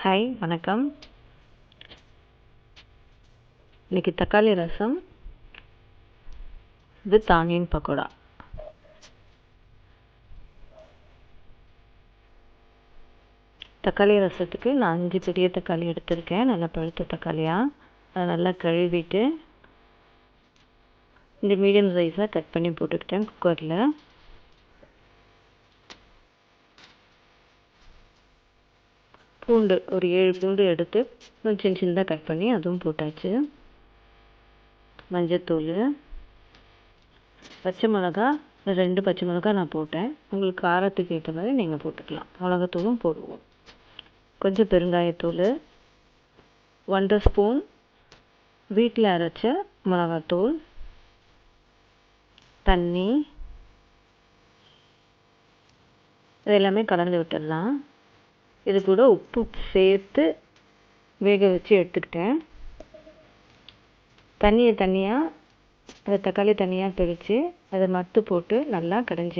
Hi வணக்கம். இன்றைக்கி தக்காளி ரசம் வித் ஆனியன் பக்கோடா. தக்காளி ரசத்துக்கு நான் 5 பெரிய தக்காளி எடுத்திருக்கேன். நல்லா பழுத்த தக்காளியாக அதை நல்லா கழுவிட்டு இந்த மீடியம் சைஸாக கட் பண்ணி போட்டுக்கிட்டேன் குக்கரில். பூண்டு ஒரு 7 பூண்டு எடுத்து சின்ன சின்னதாக கட் பண்ணி அதுவும் போட்டாச்சு. மஞ்சத்தூள், பச்சை மிளகா 2 பச்சை மிளகா நான் போட்டேன். உங்களுக்கு காரத்துக்கு ஏற்ற மாதிரி நீங்கள் போட்டுக்கலாம். மிளகாத்தூளும் போடுவோம். கொஞ்சம் பெருங்காயத்தூள், 1½ ஸ்பூன் வீட்டில் அரைச்ச மிளகாத்தூள், தண்ணி, இது எல்லாமே கலந்து விட்டுடலாம். இது கூட உப்பு சேர்த்து வேக வச்சு எடுத்துக்கிட்டேன். தண்ணியாக அதை தக்காளி தண்ணியாக பிரித்து அதை மத்து போட்டு நல்லா கடைஞ்சி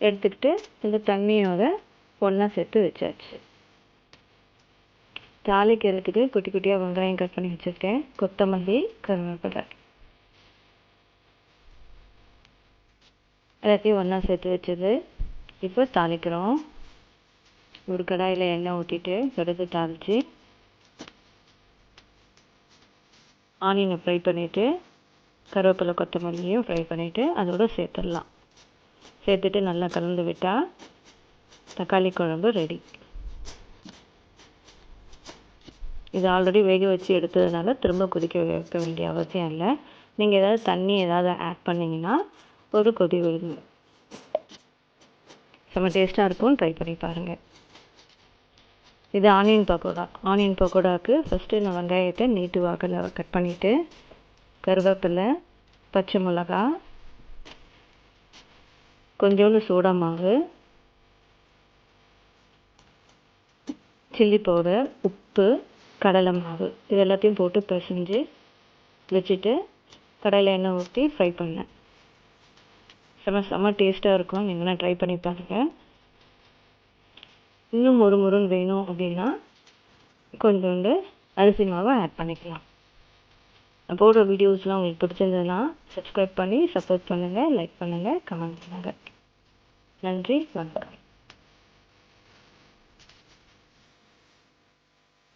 எடுத்துக்கிட்டு இந்த தண்ணியோட ஒன்றா சேர்த்து வச்சாச்சு. தாளிக்கிறதுக்கு குட்டி குட்டியாக வெங்காயம் கட் பண்ணி வச்சுருக்கேன். கொத்தமல்லி, கருவேப்பிலை எல்லாத்தையும் ஒன்றா சேர்த்து வச்சது. இப்போ தாளிக்கிறோம். ஒரு கடாயில் எண்ணெய் ஊற்றிட்டு கடுகு தாளித்து ஆனியனை ஃப்ரை பண்ணிவிட்டு கருவேப்பிலை கொத்தமல்லியும் ஃப்ரை பண்ணிவிட்டு அதோடு சேர்த்துடலாம். சேர்த்துட்டு நல்லா கலந்து விட்டால் தக்காளி குழம்பு ரெடி. இது ஆல்ரெடி வேக வச்சு எடுத்ததுனால திரும்ப கொதிக்க வைக்க வேண்டிய அவசியம் இல்லை. நீங்கள் ஏதாவது தண்ணி ஆட் பண்ணிங்கன்னா ஒரு கொதி விடுங்க. செம்ம டேஸ்ட்டாக இருக்கும். ட்ரை பண்ணி பாருங்கள். இது ஆனியன் பக்கோடா. ஆனியன் பக்கோடாவுக்கு ஃபஸ்ட்டு நான் வெங்காயத்தை நீட்டு வாக்கில் கட் பண்ணிவிட்டு கருவேப்பிலை, பச்சை மிளகா, கொஞ்சோண்டு சோடா மாவு, சில்லி பவுடர், உப்பு, கடலை மாவு இது எல்லாத்தையும் போட்டு பிசைஞ்சு வச்சுட்டு கடாயில் எண்ணெய் ஊற்றி ஃப்ரை பண்ணேன். செம்ம டேஸ்ட்டாக இருக்கும். நீங்களாம் ட்ரை பண்ணி பாருங்கள். இன்னும் முறுமுறுன்னு வேணும் அப்படின்னா கொஞ்சோண்டு அரிசி மாவை ஆட் பண்ணிக்கலாம். நான் போடுற வீடியோஸ்லாம் உங்களுக்கு பிடிச்சிருந்ததுன்னா சப்ஸ்கிரைப் பண்ணி சப்போர்ட் பண்ணுங்கள், லைக் பண்ணுங்கள், கமெண்ட் பண்ணுங்கள். நன்றி, வணக்கம்.